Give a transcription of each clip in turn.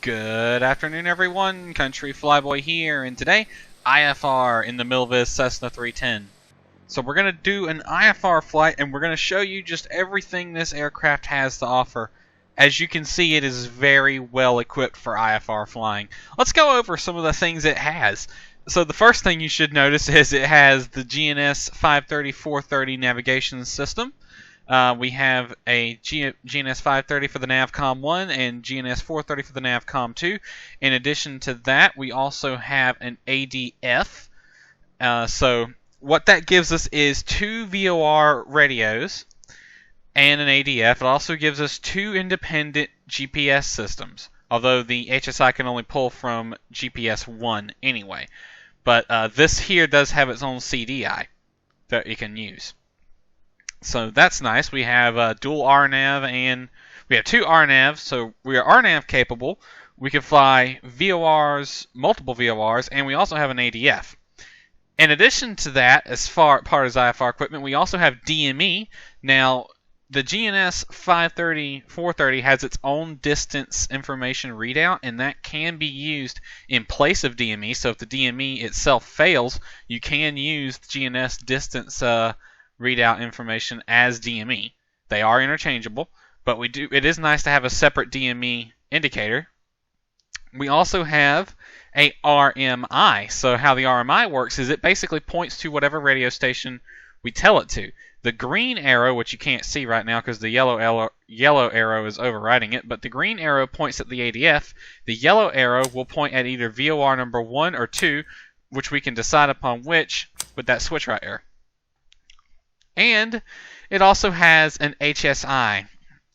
Good afternoon, everyone. Country Flyboy here, and today, IFR in the MilViz Cessna 310. So we're going to do an IFR flight, and we're going to show you just everything this aircraft has to offer. As you can see, it is very well equipped for IFR flying. Let's go over some of the things it has. So the first thing you should notice is it has the GNS 530-430 navigation system. We have a GNS 530 for the Navcom 1 and GNS 430 for the Navcom 2. In addition to that, we also have an ADF. So what that gives us is 2 VOR radios and an ADF. It also gives us 2 independent GPS systems, although the HSI can only pull from GPS 1 anyway. But this here does have its own CDI that you can use. So that's nice. We have dual RNAV and we have 2 RNAVs, so we are RNAV capable. We can fly VORs, multiple VORs, and we also have an ADF. In addition to that, as part of IFR equipment, we also have DME. Now, the GNS 530-430 has its own distance information readout, and that can be used in place of DME. So if the DME itself fails, you can use the GNS distance readout information as DME. They are interchangeable, but it is nice to have a separate DME indicator. We also have a RMI. So how the RMI works is it basically points to whatever radio station we tell it to. The green arrow, which you can't see right now because the yellow arrow is overriding it, but the green arrow points at the ADF. The yellow arrow will point at either VOR number 1 or 2, which we can decide upon which with that switch right there. And it also has an HSI.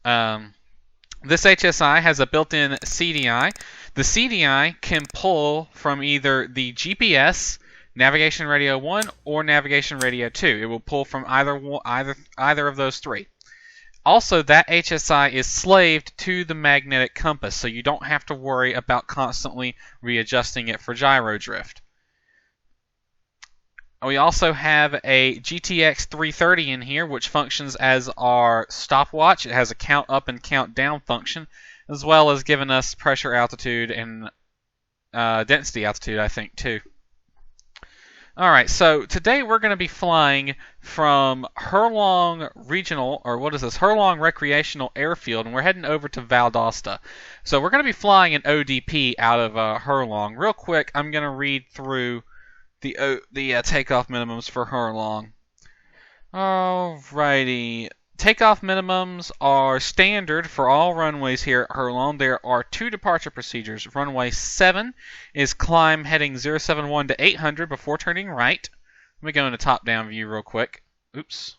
This HSI has a built-in CDI. The CDI can pull from either the GPS, Navigation Radio 1, or Navigation Radio 2. It will pull from either of those 3. Also, that HSI is slaved to the magnetic compass, so you don't have to worry about constantly readjusting it for gyro drift. We also have a GTX 330 in here, which functions as our stopwatch. It has a count up and count down function, as well as giving us pressure altitude and density altitude, I think, too. Alright, so today we're going to be flying from Herlong Regional, or what is this, Herlong Recreational Airfield, and we're heading over to Valdosta. So we're going to be flying an ODP out of Herlong. Real quick, I'm going to read through the takeoff minimums for Herlong. Alrighty. Takeoff minimums are standard for all runways here at Herlong. There are 2 departure procedures. Runway 7 is climb heading 071 to 800 before turning right. Let me go into top-down view real quick. Oops.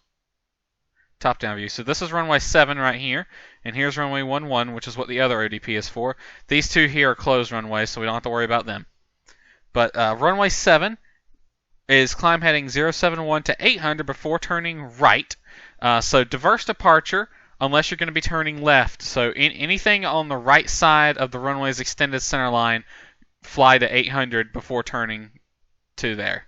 Top-down view. So this is runway 7 right here, and here's runway 11, which is what the other ODP is for. These 2 here are closed runways, so we don't have to worry about them. But runway 7 is climb heading 071 to 800 before turning right. So diverse departure unless you're going to be turning left. So anything on the right side of the runway's extended center line, fly to 800 before turning to there.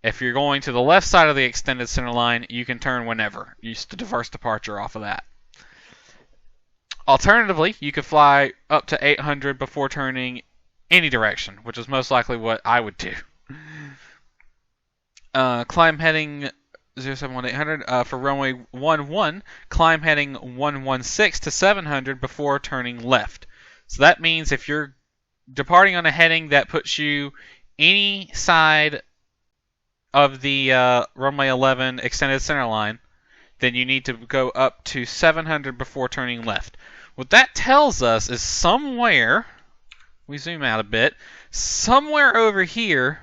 If you're going to the left side of the extended center line, you can turn whenever. Use the diverse departure off of that. Alternatively, you could fly up to 800 before turning any direction, which is most likely what I would do. Climb heading 071 to 800 for runway 11, climb heading 116 to 700 before turning left. So that means if you're departing on a heading that puts you any side of the runway 11 extended center line, then you need to go up to 700 before turning left. What that tells us is somewhere, we zoom out a bit, somewhere over here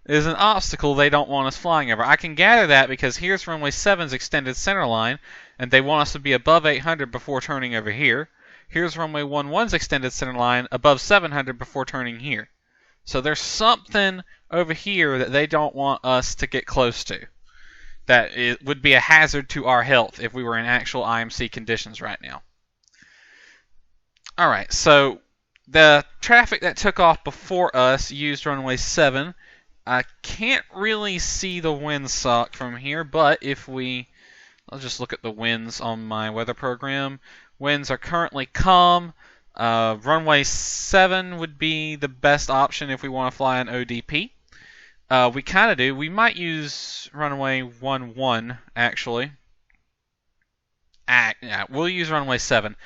is an obstacle they don't want us flying over. I can gather that because here's runway 7's extended center line, and they want us to be above 800 before turning over here. Here's runway 11's extended center line above 700 before turning here. So there's something over here that they don't want us to get close to. That would be a hazard to our health if we were in actual IMC conditions right now. Alright, so the traffic that took off before us used runway 7. I can't really see the windsock from here, but I'll just look at the winds on my weather program. Winds are currently calm. Runway 7 would be the best option if we want to fly an ODP. We kind of do. We might use runway 11 actually. Yeah, we'll use runway 7.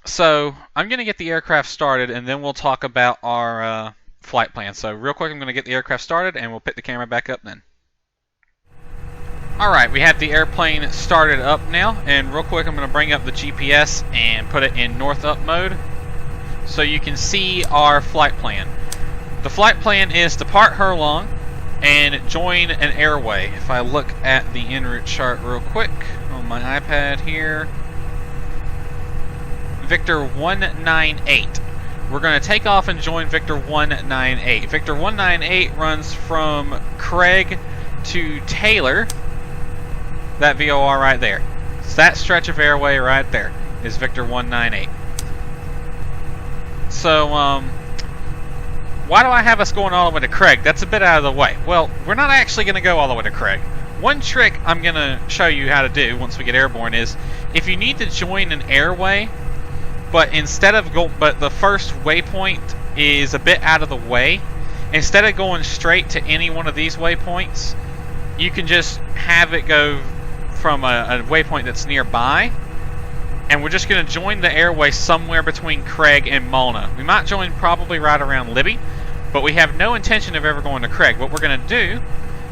So I'm going to get the aircraft started, and then we'll talk about our flight plan. So real quick, I'm going to get the aircraft started, and we'll pick the camera back up then. Alright, we have the airplane started up now, and real quick I'm going to bring up the GPS and put it in north up mode so you can see our flight plan. The flight plan is depart Hurlong and join an airway. If I look at the en route chart real quick on my iPad here, Victor 198. We're going to take off and join Victor 198. Victor 198 runs from Craig to Taylor. That VOR right there. So that stretch of airway right there is Victor 198. So, why do I have us going all the way to Craig? That's a bit out of the way. Well, we're not actually going to go all the way to Craig. One trick I'm going to show you how to do once we get airborne is, if you need to join an airway, but the first waypoint is a bit out of the way, instead of going straight to any one of these waypoints, you can just have it go from a waypoint that's nearby, and we're just going to join the airway somewhere between Craig and Mulna. We might join probably right around Libby, but we have no intention of ever going to Craig. What we're going to do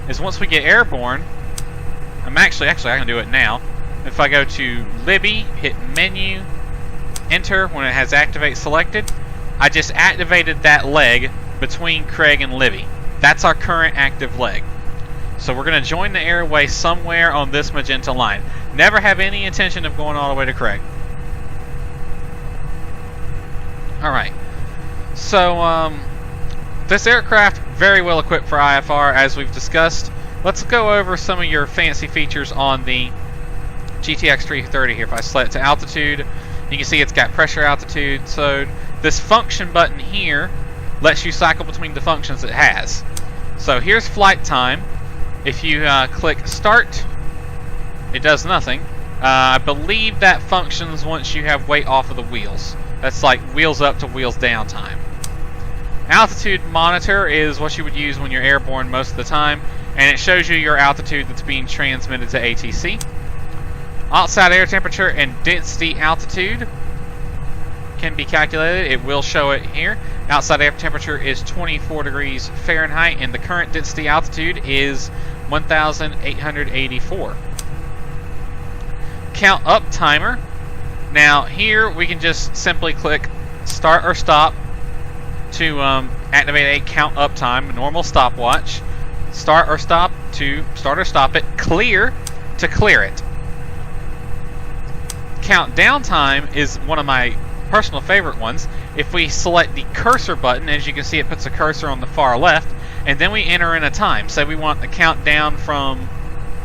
is, once we get airborne, I can do it now. If I go to Libby, hit menu, enter, when it has activate selected, I just activated that leg between Craig and Libby. That's our current active leg. So we're going to join the airway somewhere on this magenta line. Never have any intention of going all the way to Craig. Alright. So, this aircraft, very well equipped for IFR, as we've discussed. Let's go over some of your fancy features on the GTX 330 here. If I select to altitude, you can see it's got pressure altitude. So this function button here lets you cycle between the functions it has. So here's flight time. If you click start, it does nothing. I believe that functions once you have weight off of the wheels. That's like wheels up to wheels down time. Altitude monitor is what you would use when you're airborne most of the time, and it shows you your altitude that's being transmitted to ATC. Outside air temperature and density altitude can be calculated. It will show it here. Outside air temperature is 24 degrees Fahrenheit, and the current density altitude is 1,884. Count up timer. Now here we can just simply click start or stop to activate a count up time, a normal stopwatch. Start or stop to start or stop it. Clear to clear it. Count down time is one of my personal favorite ones. If we select the cursor button, as you can see, it puts a cursor on the far left, and then we enter in a time. Say we want the countdown from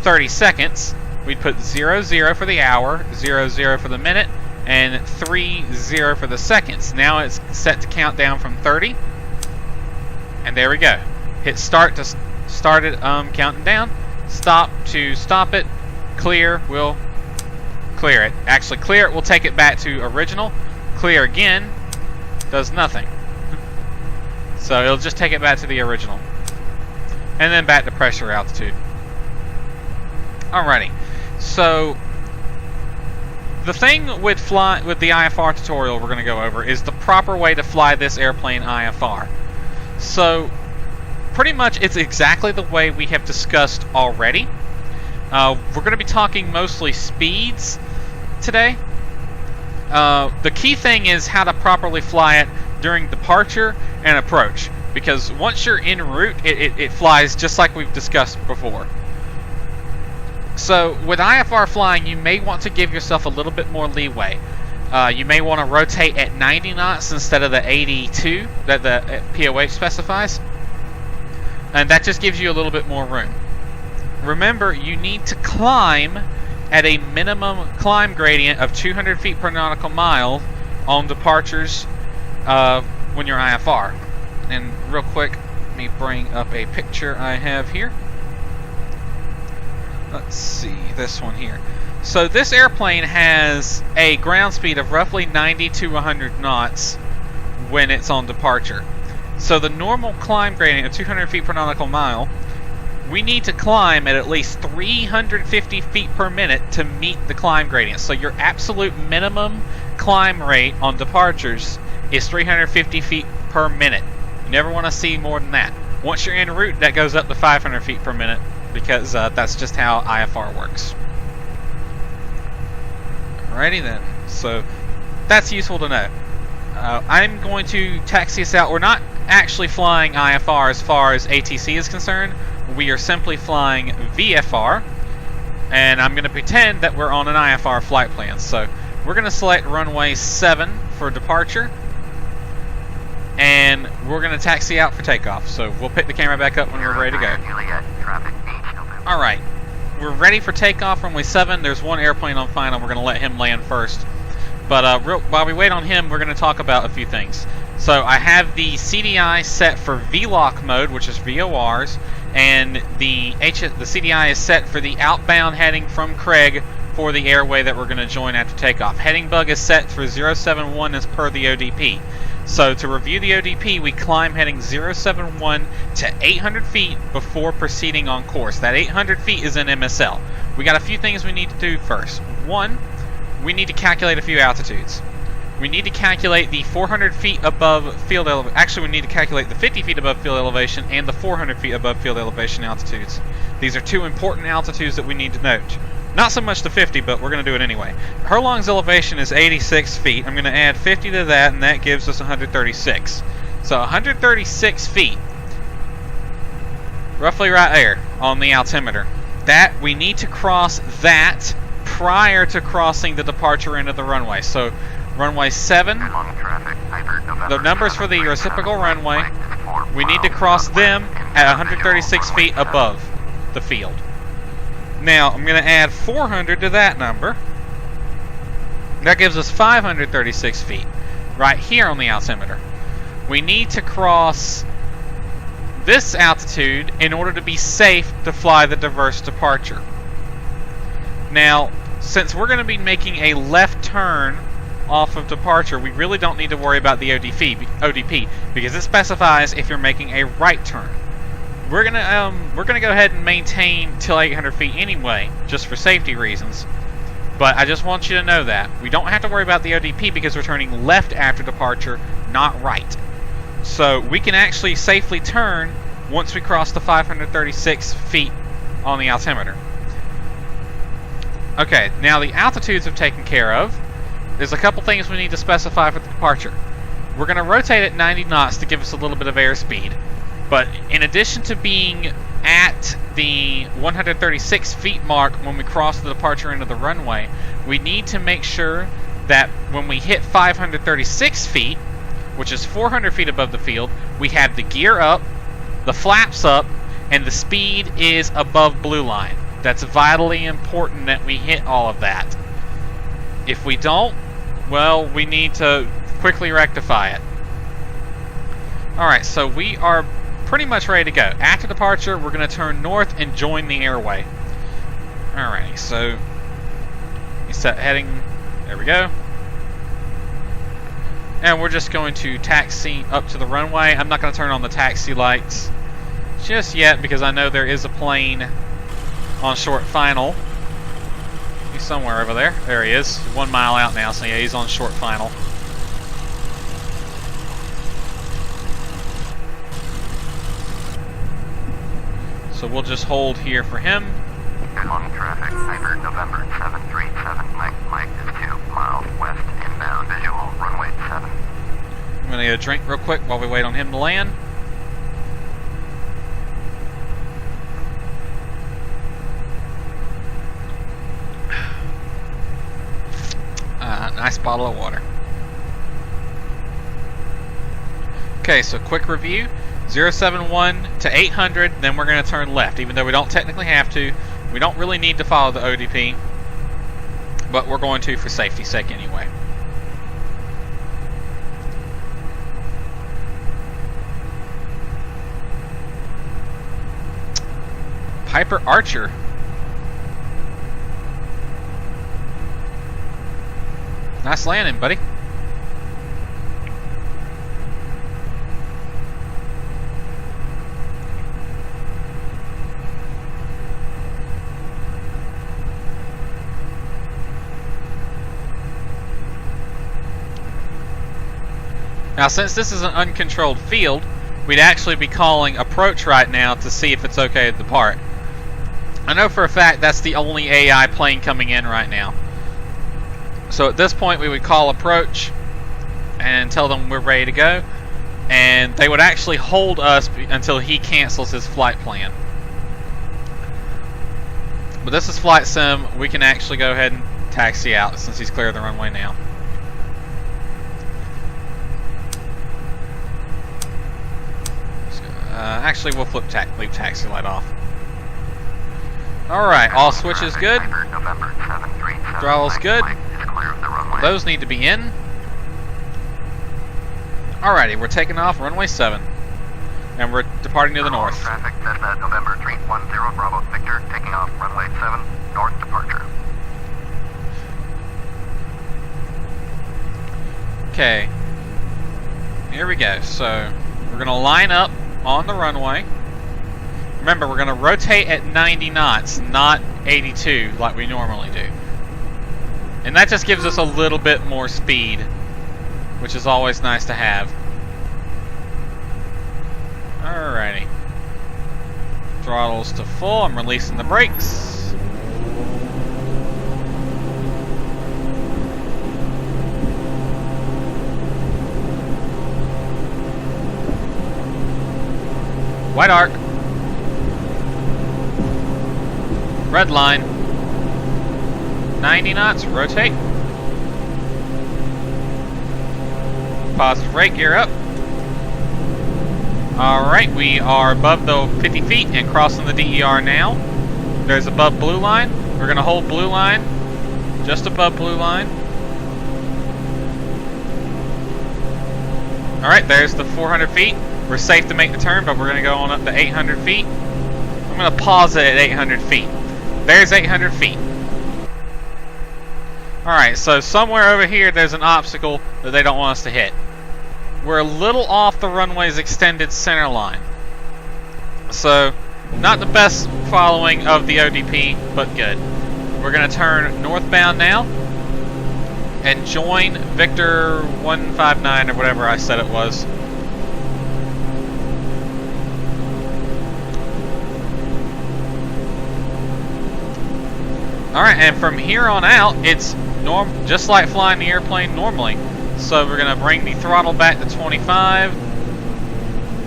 30 seconds. We'd put 00 for the hour, 00 for the minute, and 30 for the seconds. Now it's set to count down from 30, and there we go. Hit start to start it counting down. Stop to stop it. Clear will clear it. Actually, clear it will take it back to original. Clear again does nothing. So it'll just take it back to the original. And then back to pressure altitude. Alrighty. So the thing with the IFR tutorial we're going to go over is the proper way to fly this airplane IFR. So pretty much it's exactly the way we have discussed already. We're going to be talking mostly speeds today. The key thing is how to properly fly it during departure and approach, because once you're en route, it flies just like we've discussed before. So with IFR flying, you may want to give yourself a little bit more leeway. You may want to rotate at 90 knots instead of the 82 that the POH specifies, and that just gives you a little bit more room. Remember, you need to climb at a minimum climb gradient of 200 feet per nautical mile on departures when you're IFR. And real quick, let me bring up a picture I have here. Let's see, this one here. So this airplane has a ground speed of roughly 90 to 100 knots when it's on departure. So the normal climb gradient of 200 feet per nautical mile, we need to climb at least 350 feet per minute to meet the climb gradient. So your absolute minimum climb rate on departures is 350 feet per minute. You never want to see more than that. Once you're en route, that goes up to 500 feet per minute because that's just how IFR works. Alrighty then, so that's useful to know. I'm going to taxi us out. We're not actually flying IFR as far as ATC is concerned. We are simply flying VFR, and I'm going to pretend that we're on an IFR flight plan. So we're going to select runway 7 for departure, and we're going to taxi out for takeoff. So we'll pick the camera back up when we're ready to go. Alright. We're ready for takeoff, runway 7. There's one airplane on final. We're going to let him land first. But while we wait on him, we're going to talk about a few things. So I have the CDI set for VLOC mode, which is VORs, and the CDI is set for the outbound heading from Craig for the airway that we're going to join after takeoff. Heading bug is set for 071 as per the ODP. So to review the ODP, we climb heading 071 to 800 feet before proceeding on course. That 800 feet is in MSL. We got a few things we need to do first. One, we need to calculate a few altitudes. We need to calculate the 400 feet above field elevation. Actually, we need to calculate the 50 feet above field elevation and the 400 feet above field elevation altitudes. These are two important altitudes that we need to note. Not so much the 50, but we're going to do it anyway. Herlong's elevation is 86 feet. I'm going to add 50 to that, and that gives us 136. So 136 feet, roughly right there on the altimeter. That, we need to cross that prior to crossing the departure end of the runway. So runway 7, the numbers for the reciprocal runway, we need to cross them at 136 feet above the field. Now, I'm going to add 400 to that number. That gives us 536 feet right here on the altimeter. We need to cross this altitude in order to be safe to fly the diverse departure. Now, since we're going to be making a left turn off of departure, we really don't need to worry about the ODP because it specifies if you're making a right turn. We're gonna go ahead and maintain till 800 feet anyway, just for safety reasons. But I just want you to know that we don't have to worry about the ODP because we're turning left after departure, not right. So we can actually safely turn once we cross the 536 feet on the altimeter. Okay, now the altitudes have taken care of. There's a couple things we need to specify for the departure. We're going to rotate at 90 knots to give us a little bit of airspeed. But in addition to being at the 136 feet mark when we cross the departure end of the runway, we need to make sure that when we hit 536 feet, which is 400 feet above the field, we have the gear up, the flaps up, and the speed is above blue line. That's vitally important that we hit all of that. If we don't, well, we need to quickly rectify it. Alright, so we are pretty much ready to go. After departure, we're going to turn north and join the airway. Alrighty, so we set heading, there we go. And we're just going to taxi up to the runway. I'm not going to turn on the taxi lights just yet because I know there is a plane on short final. He's somewhere over there. There he is. 1 mile out now, so yeah, he's on short final. So we'll just hold here for him. On traffic, Piper, November 737, Mike is 2 miles west, inbound, visual, runway 7. I'm going to get a drink real quick while we wait on him to land. Nice bottle of water. Okay, so quick review. 071 to 800, then we're going to turn left, even though we don't technically have to. We don't really need to follow the ODP, but we're going to for safety's sake anyway. Piper Archer. Nice landing, buddy. Now, since this is an uncontrolled field, we'd actually be calling approach right now to see if it's okay to depart. I know for a fact that's the only AI plane coming in right now. So at this point we would call approach and tell them we're ready to go, and they would actually hold us until he cancels his flight plan. But this is flight sim, we can actually go ahead and taxi out since he's cleared the runway now. Actually, we'll leave taxi light off. Alright, all switches good. Throttle's good. Those need to be in. Alrighty, we're taking off runway 7. And we're departing to the north. Traffic, Cessna, November 310 Bravo Victor, taking off runway 7, north departure. Okay. Here we go. So, we're going to line up on the runway. Remember, we're going to rotate at 90 knots, not 82 like we normally do. And that just gives us a little bit more speed, which is always nice to have. Alrighty. Throttles to full. I'm releasing the brakes. White arc. Red line. 90 knots, rotate. Positive rate, gear up. Alright, we are above the 50 feet and crossing the DER now. There's above blue line. We're going to hold blue line. Just above blue line. Alright, there's the 400 feet. We're safe to make the turn, but we're going to go on up to 800 feet. I'm going to pause it at 800 feet. There's 800 feet. Alright, so somewhere over here there's an obstacle that they don't want us to hit. We're a little off the runway's extended center line. So, not the best following of the ODP, but good. We're going to turn northbound now and join Victor 159 or whatever I said it was. Alright, and from here on out, it's just like flying the airplane normally. So we're going to bring the throttle back to 25.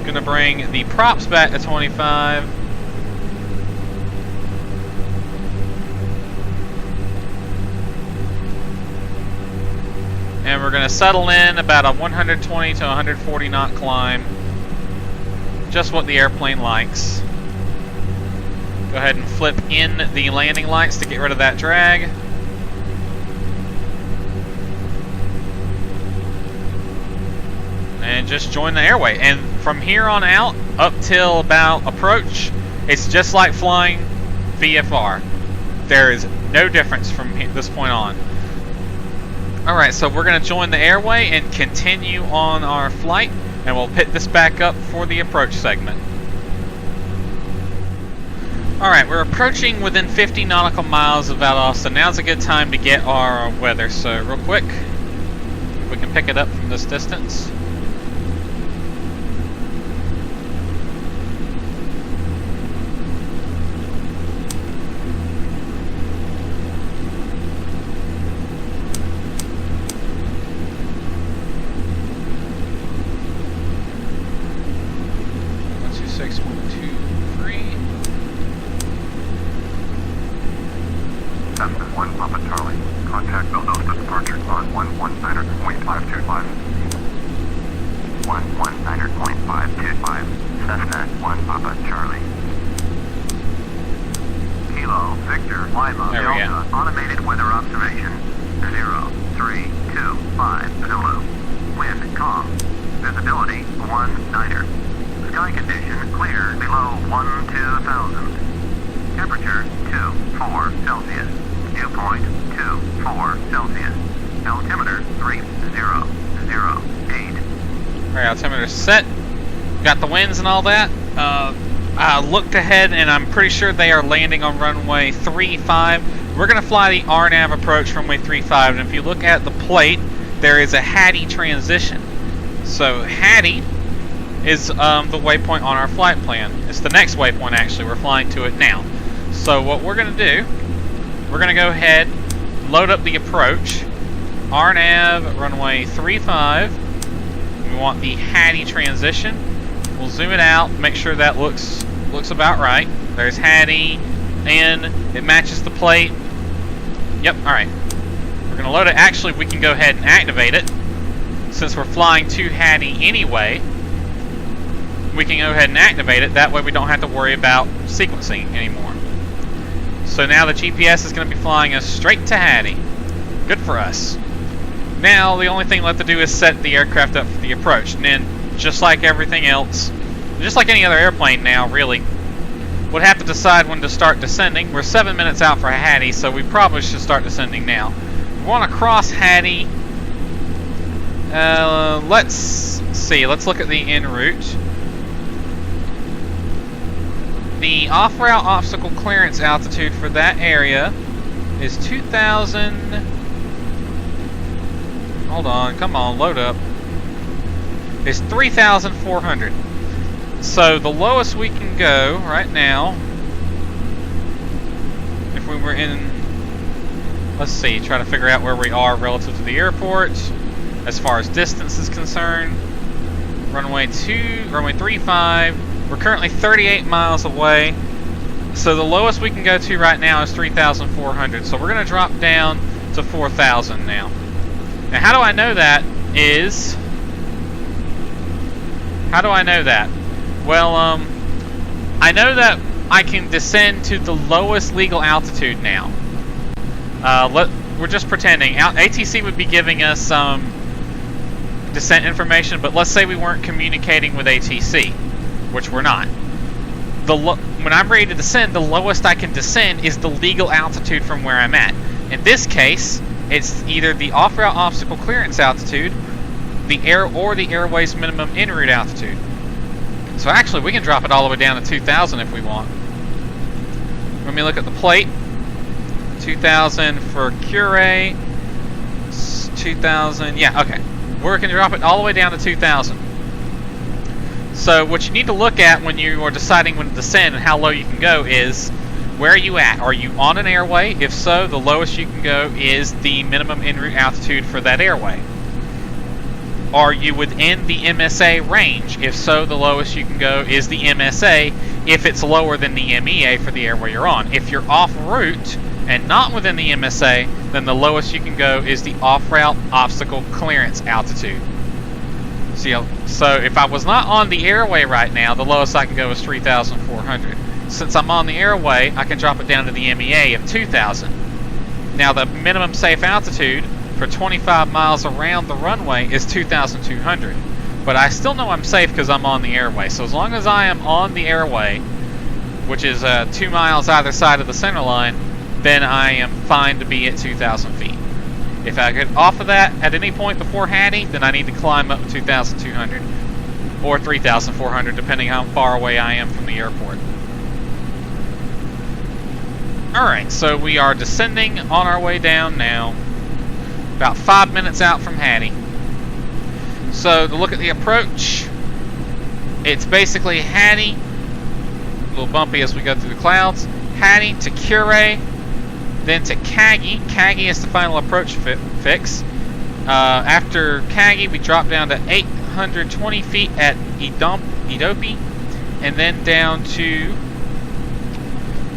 Going to bring the props back to 25. And we're going to settle in about a 120 to 140 knot climb. Just what the airplane likes. Go ahead and flip in the landing lights to get rid of that drag. And just join the airway. And from here on out, up till about approach, it's just like flying VFR. There is no difference from this point on. Alright, so we're going to join the airway and continue on our flight. And we'll pick this back up for the approach segment. Alright, we're approaching within 50 nautical miles of Valdosta, so now's a good time to get our weather. So real quick, if we can pick it up from this distance. Cessna 1 Papa Charlie. Contact Valdosta departure on 119.525. 119.525. Cessna 1 Papa Charlie. Kilo Victor Lima Delta automated weather observation 0325 Zulu. Wind calm. Visibility 19er. Sky condition clear below 12,000. Temperature 24 Celsius. Dew point 24 Celsius. Altimeter 3008. Alright, altimeter set. Got the winds and all that. I looked ahead and I'm pretty sure they are landing on runway 35. We're going to fly the RNAV approach from runway 35, and if you look at the plate, there is a Hattie transition. So Hattie is the waypoint on our flight plan. It's the next waypoint actually, we're flying to it now. So what we're going to do, we're going to go ahead, load up the approach, RNAV runway 35. We want the Hattie transition. We'll zoom it out, make sure that looks about right. There's Hattie, and it matches the plate. Yep, alright. We're going to load it. Actually, we can go ahead and activate it. Since we're flying to Hattie anyway, we can go ahead and activate it. That way we don't have to worry about sequencing anymore. So now the GPS is going to be flying us straight to Hattie. Good for us. Now, the only thing left to do is set the aircraft up for the approach. And then, just like everything else, just like any other airplane now, really, we'll have to decide when to start descending. We're 7 minutes out for Hattie, so we probably should start descending now. We want to cross Hattie. Let's see. Let's look at the en route. The off-route obstacle clearance altitude for that area is 2,000. Hold on, come on, load up. It's 3,400. So the lowest we can go right now, if we were in, let's see, try to figure out where we are relative to the airport as far as distance is concerned. Runway 35. We're currently 38 miles away. So the lowest we can go to right now is 3,400. So we're going to drop down to 4,000 now. Now how do I know that is... How do I know that? Well, I know that I can descend to the lowest legal altitude now. We're just pretending. ATC would be giving us some descent information, but let's say we weren't communicating with ATC, which we're not. When I'm ready to descend, the lowest I can descend is the legal altitude from where I'm at. In this case, it's either the off-route obstacle clearance altitude, the airway's minimum en route altitude. So actually, we can drop it all the way down to 2,000 if we want. Let me look at the plate. 2,000 for Cure. 2,000. Yeah, okay. We can drop it all the way down to 2,000. So what you need to look at when you are deciding when to descend and how low you can go is, where are you at? Are you on an airway? If so, the lowest you can go is the minimum en route altitude for that airway. Are you within the MSA range? If so, the lowest you can go is the MSA if it's lower than the MEA for the airway you're on. If you're off route and not within the MSA, then the lowest you can go is the off-route obstacle clearance altitude. So if I was not on the airway right now, the lowest I can go is 3,400. Since I'm on the airway, I can drop it down to the MEA of 2,000. Now the minimum safe altitude for 25 miles around the runway is 2,200. But I still know I'm safe because I'm on the airway. So as long as I am on the airway, which is 2 miles either side of the center line, then I am fine to be at 2,000 feet. If I get off of that at any point before Hattie, then I need to climb up to 2,200 or 3,400, depending how far away I am from the airport. Alright, so we are descending on our way down now. About 5 minutes out from Hattie. So to look at the approach, it's basically Hattie, a little bumpy as we go through the clouds, Hattie to Cure, then to Kagi. Kagi is the final approach fix. After Kagi, we drop down to 820 feet at Idopi, and then down to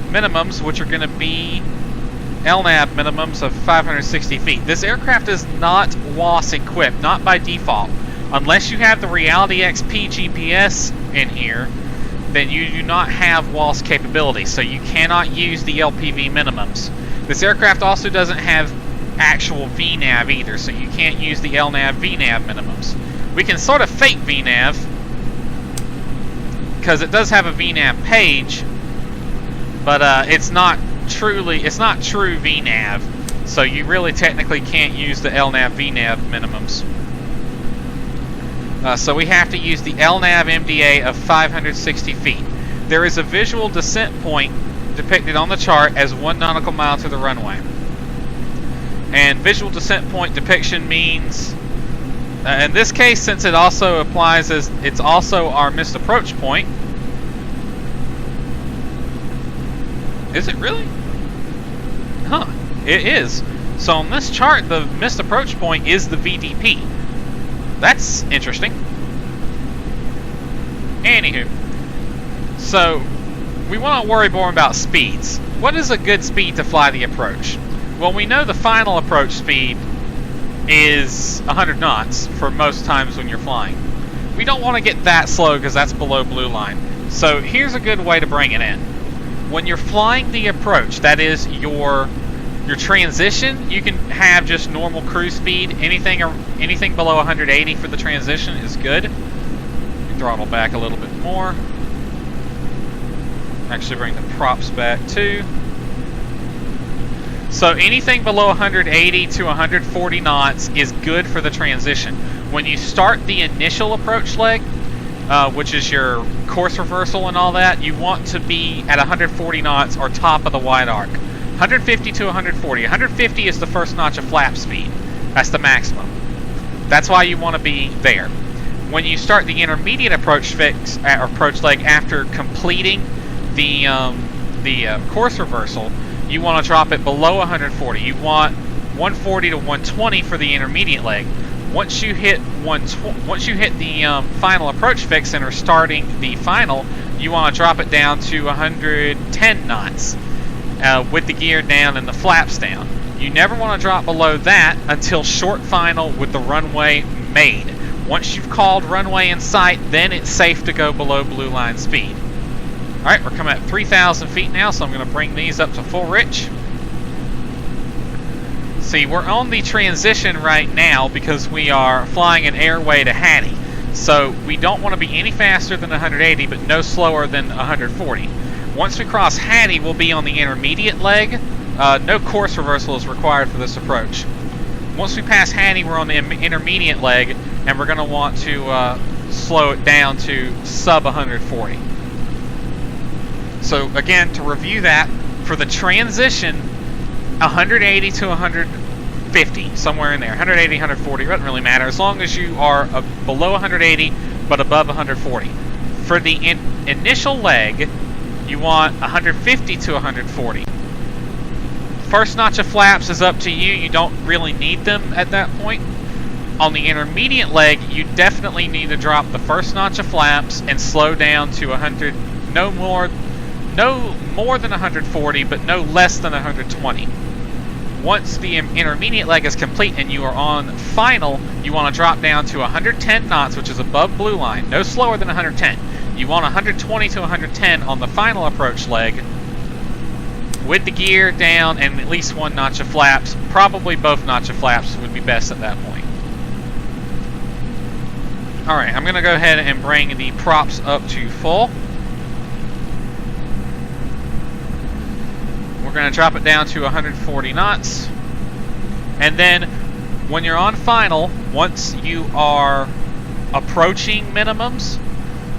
minimums, which are going to be LNAV minimums of 560 feet. This aircraft is not WAAS equipped, not by default. Unless you have the Reality XP GPS in here, then you do not have WAAS capability, so you cannot use the LPV minimums. This aircraft also doesn't have actual VNAV either, so you can't use the LNAV VNAV minimums. We can sort of fake VNAV, because it does have a VNAV page, but it's not true VNAV. So you really technically can't use the LNAV VNAV minimums. So we have to use the LNAV MDA of 560 feet. There is a visual descent point depicted on the chart as 1 nautical mile to the runway. And visual descent point depiction means, in this case, since it also applies as it's also our missed approach point. Is it really? Huh, it is. So on this chart, the missed approach point is the VDP. That's interesting. Anywho, so we want to worry more about speeds. What is a good speed to fly the approach? Well, we know the final approach speed is 100 knots for most times when you're flying. We don't want to get that slow because that's below blue line. So here's a good way to bring it in. When you're flying the approach, that is your transition, you can have just normal cruise speed. Anything below 180 for the transition is good. Throttle back a little bit more. Actually bring the props back too. So anything below 180 to 140 knots is good for the transition. When you start the initial approach leg, which is your course reversal and all that, you want to be at 140 knots or top of the wide arc. 150 to 140. 150 is the first notch of flap speed. That's the maximum. That's why you want to be there. When you start the intermediate approach leg after completing the course reversal, you want to drop it below 140. You want 140 to 120 for the intermediate leg. Once you hit the final approach fix and are starting the final, you want to drop it down to 110 knots with the gear down and the flaps down. You never want to drop below that until short final with the runway made. Once you've called runway in sight, then it's safe to go below blue line speed. Alright, we're coming at 3,000 feet now, so I'm going to bring these up to full rich. See, we're on the transition right now because we are flying an airway to Hattie. So we don't want to be any faster than 180, but no slower than 140. Once we cross Hattie, we'll be on the intermediate leg. No course reversal is required for this approach. Once we pass Hattie, we're on the intermediate leg, and we're going to want to slow it down to sub 140. So again, to review that, for the transition, 180 to 150, somewhere in there. 180, 140, doesn't really matter, as long as you are below 180, but above 140. For the initial leg, you want 150 to 140. First notch of flaps is up to you. You don't really need them at that point. On the intermediate leg, you definitely need to drop the first notch of flaps and slow down to 100, no more than 140, but no less than 120. Once the intermediate leg is complete and you are on final, you want to drop down to 110 knots, which is above blue line, no slower than 110. You want 120 to 110 on the final approach leg with the gear down and at least one notch of flaps. Probably both notch of flaps would be best at that point. Alright, I'm going to go ahead and bring the props up to full. We're going to drop it down to 140 knots. And then when you're on final, once you are approaching minimums,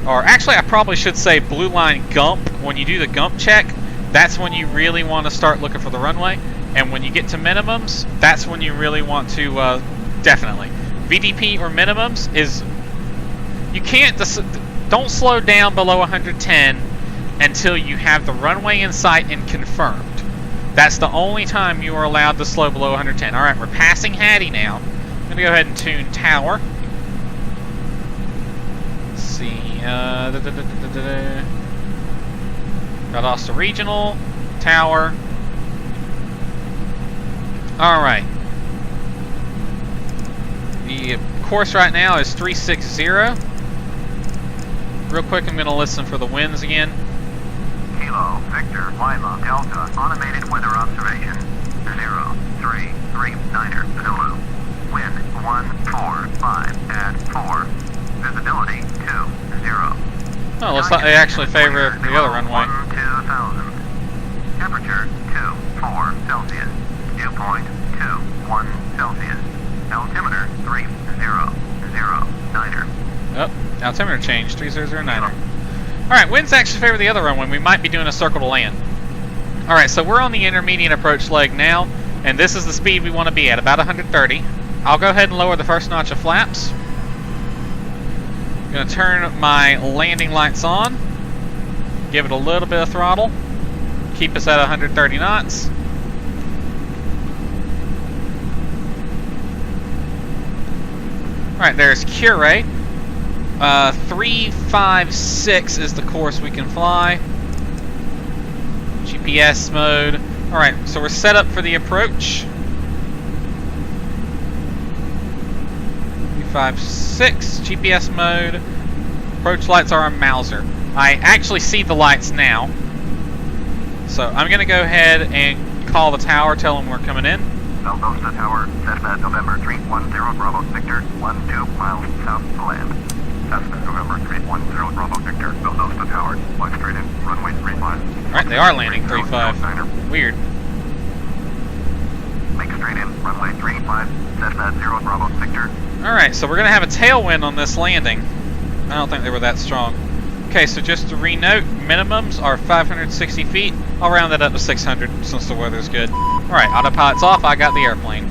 or actually I probably should say blue line gump, when you do the gump check, that's when you really want to start looking for the runway. And when you get to minimums, that's when you really want to, definitely. VDP or minimums is, you can't, don't slow down below 110 until you have the runway in sight and confirmed. That's the only time you are allowed to slow below 110. Alright, we're passing Hattie now. I'm going to go ahead and tune tower. Let's see. Valdosta Regional, tower. Alright. The course right now is 360. Real quick, I'm going to listen for the winds again. Kilo, Victor, Lima, Delta, automated weather observation. 0339er, Zulu. Wind 145 at 4. Visibility 20. Oh, looks like they actually favor the other runway. 2000. Temperature 24 Celsius. Dew point 1 Celsius. Altimeter 3009er. Oh, altimeter change, 3009er. Alright, wind's actually favor the other runway. We might be doing a circle to land. Alright, so we're on the intermediate approach leg now, and this is the speed we want to be at, about 130. I'll go ahead and lower the first notch of flaps. I'm going to turn my landing lights on. Give it a little bit of throttle. Keep us at 130 knots. Alright, there's Cure. 356 is the course we can fly. GPS mode. Alright, so we're set up for the approach. 356, GPS mode. Approach lights are on Mauser. I actually see the lights now. So I'm going to go ahead and call the tower, tell them we're coming in. Valdosta Tower, Cessna November 310 Bravo Victor, 12 miles south to land. Cessna November 310 Bravo Victor, Valdosta Tower, fly straight in, runway 35. Alright, they are landing 35. Weird. Make straight in, runway 35, Cessna 0 Bravo Victor. Alright, so we're going to have a tailwind on this landing. I don't think they were that strong. Okay, so just to re-note, minimums are 560 feet. I'll round that up to 600 since the weather's good. Alright, autopilot's off, I got the airplane.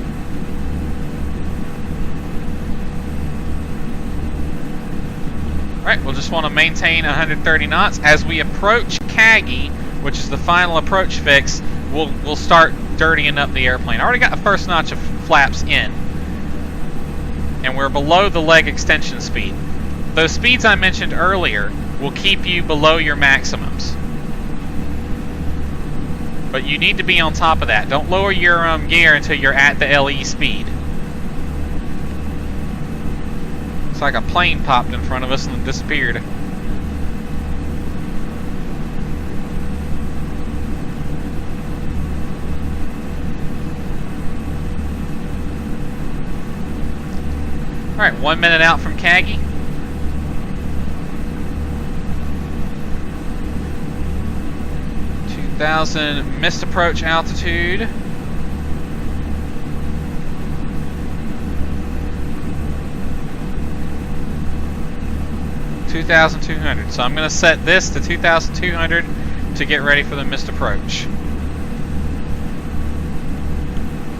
Alright, we'll just want to maintain 130 knots. As we approach Kagi, which is the final approach fix, we'll start dirtying up the airplane. I already got the first notch of flaps in. And we're below the leg extension speed. Those speeds I mentioned earlier will keep you below your maximums. But you need to be on top of that. Don't lower your gear until you're at the LE speed. It's like a plane popped in front of us and disappeared. Alright, 1 minute out from Kagi. 2,000 missed approach altitude. $2,200. So I'm going to set this to 2,200 to get ready for the missed approach.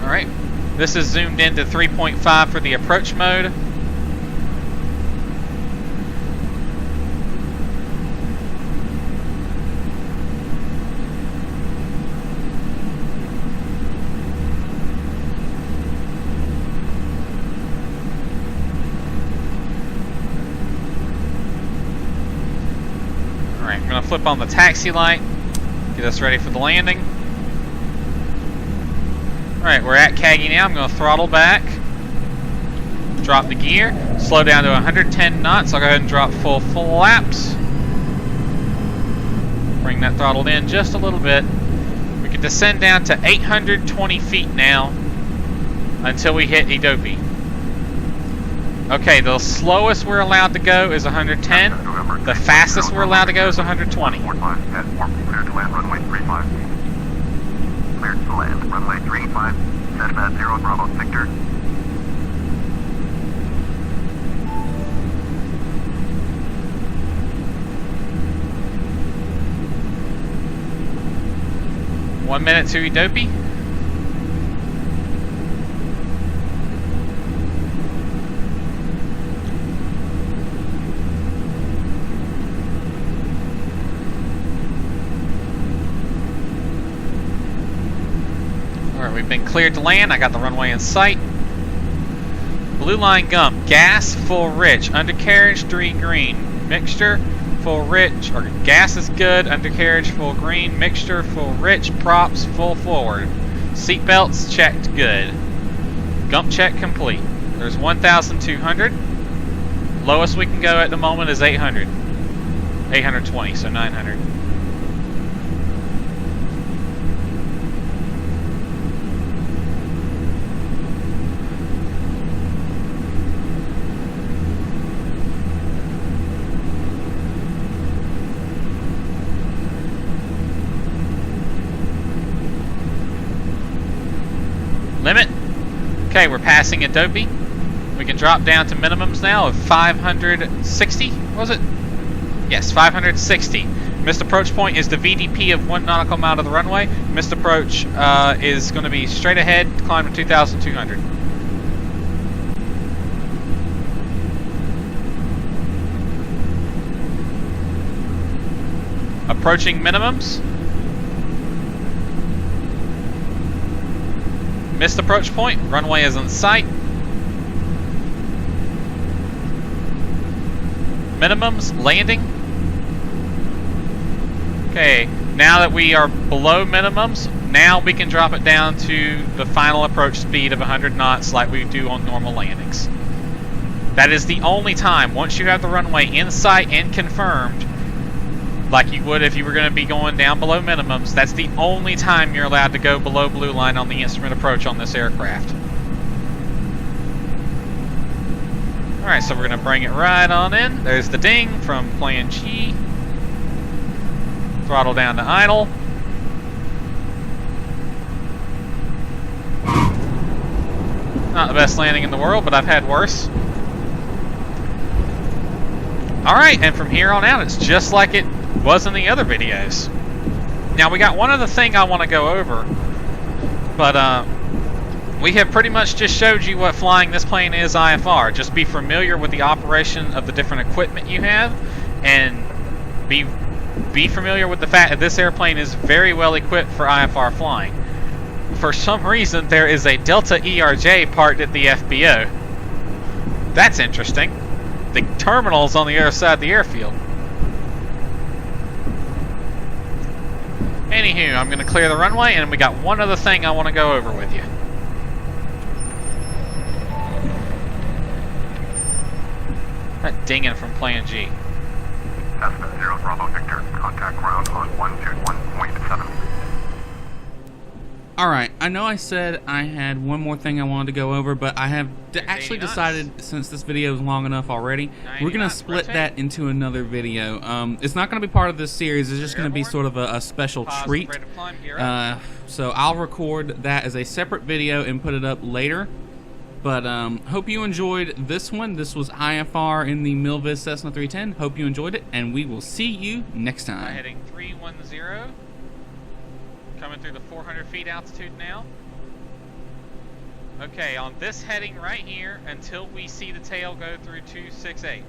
Alright, this is zoomed into 3.5 for the approach mode. Alright, I'm going to flip on the taxi light, get us ready for the landing. Alright, we're at Kagi now. I'm going to throttle back, drop the gear, slow down to 110 knots. I'll go ahead and drop full flaps. Bring that throttled in just a little bit. We can descend down to 820 feet now until we hit Idopi. Okay, the slowest we're allowed to go is 110. The fastest we're allowed to go is 120. Cleared to land, runway 35. Cleared to land, runway 35. Cessna 0 Bravo Victor. One minute to Idopi. Alright, we've been cleared to land. I got the runway in sight. Blue line gump. Gas full rich. Undercarriage 3 green. Mixture full rich. Or gas is good. Undercarriage full green. Mixture full rich. Props full forward. Seatbelts checked good. Gump check complete. There's 1,200. Lowest we can go at the moment is 800. 820, so 900. Limit Okay, we're passing Adobe. We can drop down to minimums now of 560, was it? Yes, 560. Missed approach point is the VDP of 1 nautical mile to the runway. Missed approach is going to be straight ahead, climb to 2,200. Approaching minimums. Missed approach point, runway is in sight. Minimums, landing. Okay, now that we are below minimums, now we can drop it down to the final approach speed of 100 knots like we do on normal landings. That is the only time, once you have the runway in sight and confirmed, like you would if you were going to be going down below minimums, that's the only time you're allowed to go below blue line on the instrument approach on this aircraft. Alright, so we're going to bring it right on in. There's the ding from plan G. Throttle down to idle. Not the best landing in the world, but I've had worse. Alright, and from here on out, it's just like it was in the other videos. Now, we got one other thing I want to go over, but we have pretty much just showed you what flying this plane is IFR. Just be familiar with the operation of the different equipment you have, and be familiar with the fact that this airplane is very well equipped for IFR flying. For some reason, there is a Delta ERJ parked at the FBO. That's interesting. The terminal's on the other side of the airfield. Anywho, I'm going to clear the runway, and we got one other thing I want to go over with you. That dinging from plan G. Cessna 0 Bravo Victor, contact ground on 121.7. Alright, I know I said I had one more thing I wanted to go over, but I have actually decided, since this video is long enough already, we're going to split that into another video. It's not going to be part of this series, it's just going to be sort of a special treat. So I'll record that as a separate video and put it up later. But hope you enjoyed this one. This was IFR in the MilViz Cessna 310. Hope you enjoyed it, and we will see you next time. Heading 310. Coming through the 400 feet altitude now. Okay, on this heading right here until we see the tail go through 268.